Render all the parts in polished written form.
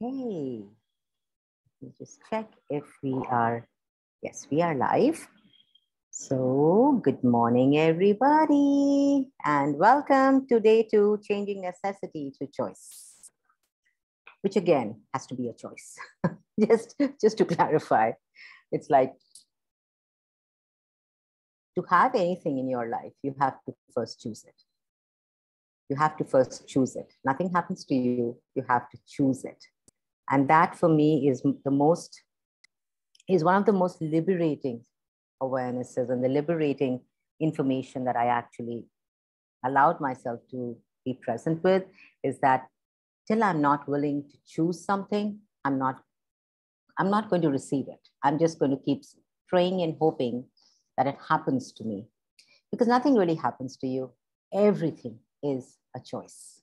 Okay, let me just check if we are, yes, we are live. So, good morning, everybody, and welcome to day two, Changing Necessity to Choice, which again has to be a choice. just to clarify, it's like to have anything in your life, you have to first choose it. You have to first choose it. Nothing happens to you, you have to choose it. And that for me is one of the most liberating awarenesses and the liberating information that I actually allowed myself to be present with, is that till I'm not willing to choose something, I'm not going to receive it. I'm just going to keep praying and hoping that it happens to me, because nothing really happens to you. Everything is a choice.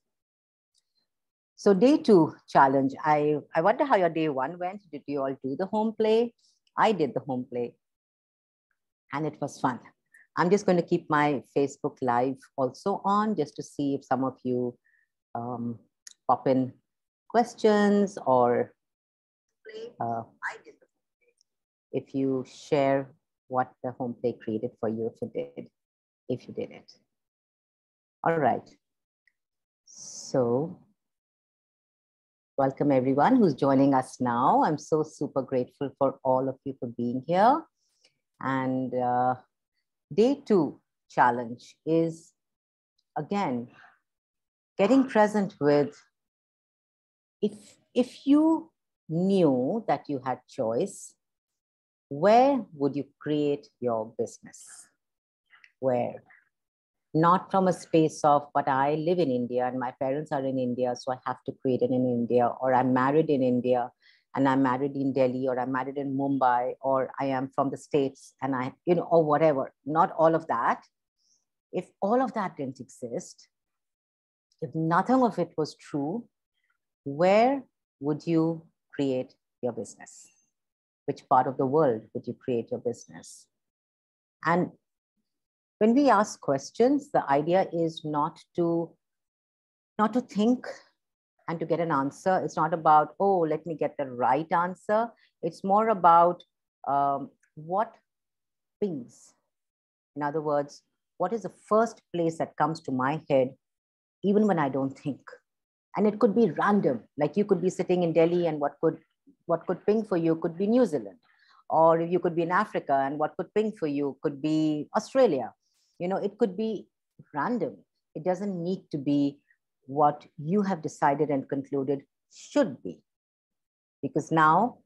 So day two challenge, I wonder how your day one went. Did you all do the home play? I did the home play and it was fun. I'm just going to keep my Facebook Live also on just to see if some of you pop in questions or if you share what the home play created for you, if you did it. All right. So welcome everyone who's joining us now. I'm so super grateful for all of you for being here. And day two challenge is, again, getting present with, if you knew that you had choice, where would you create your business? Where? Not from a space of, but I live in India and my parents are in India, so I have to create it in India, or I'm married in India and I'm married in Delhi, or I'm married in Mumbai, or I am from the States and I, or whatever. Not all of that. If all of that didn't exist, if nothing of it was true, where would you create your business? Which part of the world would you create your business? And when we ask questions, the idea is not to think and to get an answer. It's not about, oh, let me get the right answer. It's more about what pings. In other words, what is the first place that comes to my head, even when I don't think? And it could be random. Like you could be sitting in Delhi and what could ping for you could be New Zealand. Or you could be in Africa and what could ping for you could be Australia. It could be random. It doesn't need to be what you have decided and concluded should be. Because now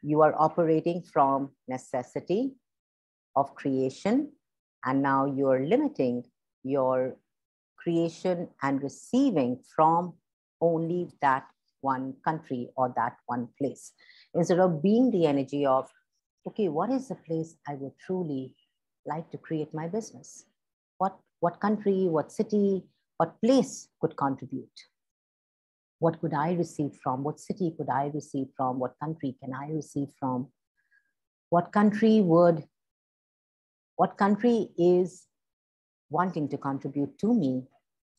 you are operating from necessity of creation, and now you're limiting your creation and receiving from only that one country or that one place. Instead of being the energy of, okay, what is the place I would truly like to create my business? What country, what city, what place could contribute? What could I receive from? What city could I receive from? What country can I receive from? What country is wanting to contribute to me?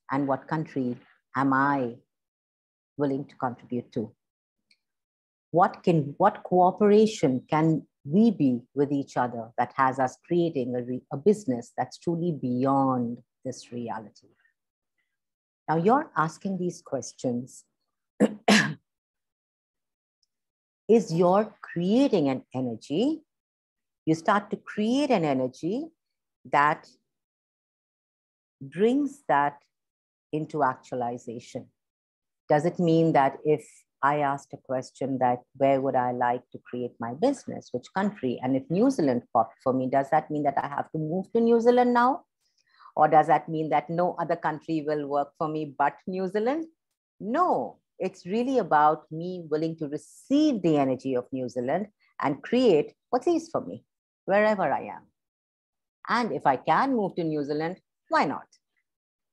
And what country am I willing to contribute to? What cooperation can we be with each other that has us creating a business that's truly beyond this reality? Now you're asking these questions. Is you're creating an energy. You start to create an energy that brings that into actualization. Does it mean that if I asked a question that where would I like to create my business, which country, and if New Zealand popped for me, does that mean that I have to move to New Zealand now? Or does that mean that no other country will work for me but New Zealand? No, it's really about me willing to receive the energy of New Zealand and create what's easy for me, wherever I am. And if I can move to New Zealand, why not?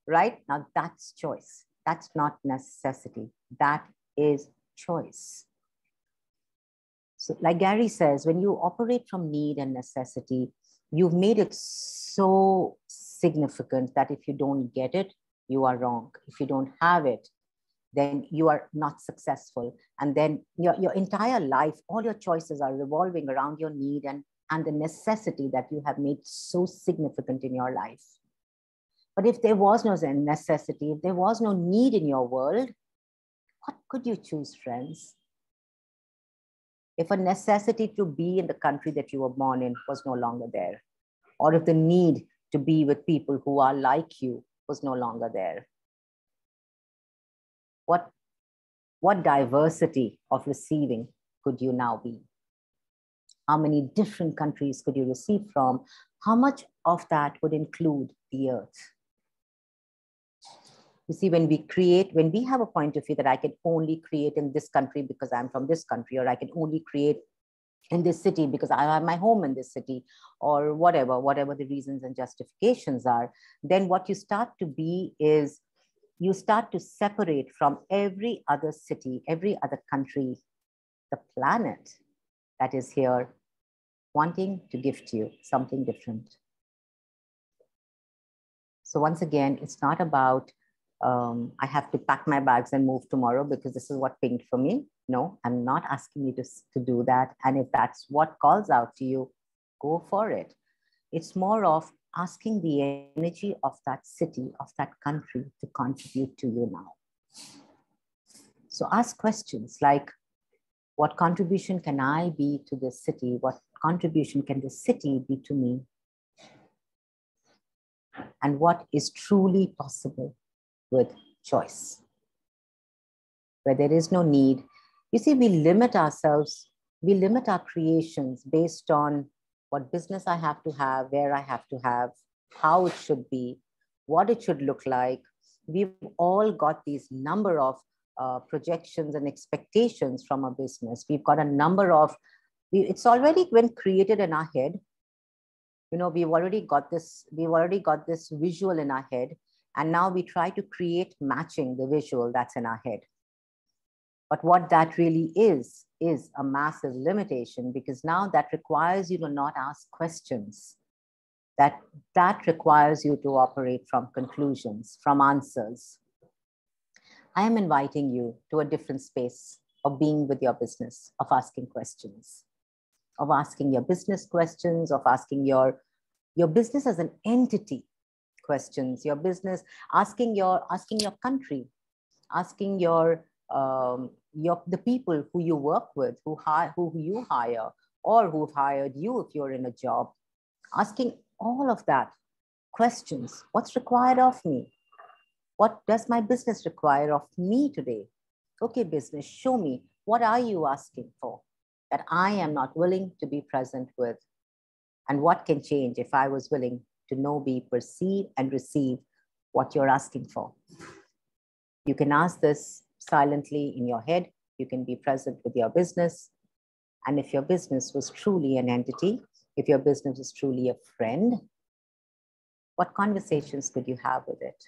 Right? Now that's choice. That's not necessity. That is choice. So like Gary says, when you operate from need and necessity, you've made it so significant that if you don't get it, you are wrong. If you don't have it, then you are not successful. And then your entire life, all your choices are revolving around your need and the necessity that you have made so significant in your life. But if there was no necessity, if there was no need in your world, what could you choose, friends? If a necessity to be in the country that you were born in was no longer there, or if the need to be with people who are like you was no longer there, what diversity of receiving could you now be? How many different countries could you receive from? How much of that would include the earth? You see, when we have a point of view that I can only create in this country because I'm from this country, or I can only create in this city because I have my home in this city, or whatever the reasons and justifications are, then what you start to be is you start to separate from every other city, every other country, the planet that is here, wanting to gift you something different. So once again, it's not about, I have to pack my bags and move tomorrow because this is what pinged for me. No, I'm not asking you to do that. And if that's what calls out to you, go for it. It's more of asking the energy of that city, of that country to contribute to you now. So ask questions like, what contribution can I be to this city? What contribution can the city be to me? And what is truly possible with choice? Where there is no need. You see, we limit ourselves, we limit our creations based on what business I have to have, where I have to have, how it should be, what it should look like. We've all got these number of projections and expectations from a business. We've got a number of, it's already been created in our head. You know, we've already got this visual in our head, and now we try to create matching the visual that's in our head. But what that really is a massive limitation, because now that requires you to not ask questions. That requires you to operate from conclusions, from answers. I am inviting you to a different space of being with your business, of asking questions, of asking your business questions, of asking your business as an entity questions, your business, asking your country, asking the people who you work with, who you hire, or who've hired you if you're in a job, asking all of that questions. What's required of me? What does my business require of me today? Okay, business, show me, what are you asking for that I am not willing to be present with? And what can change if I was willing to know, be, perceive, and receive what you're asking for? You can ask this silently in your head. You can be present with your business. And if your business was truly an entity, if your business was truly a friend, what conversations could you have with it?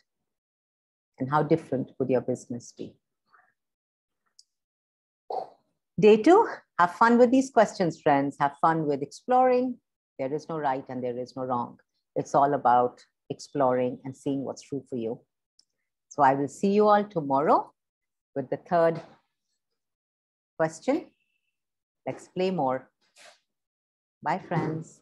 And how different would your business be? Day 2, have fun with these questions, friends. Have fun with exploring. There is no right and there is no wrong. It's all about exploring and seeing what's true for you. So I will see you all tomorrow with the 3rd question. Let's play more. Bye, friends.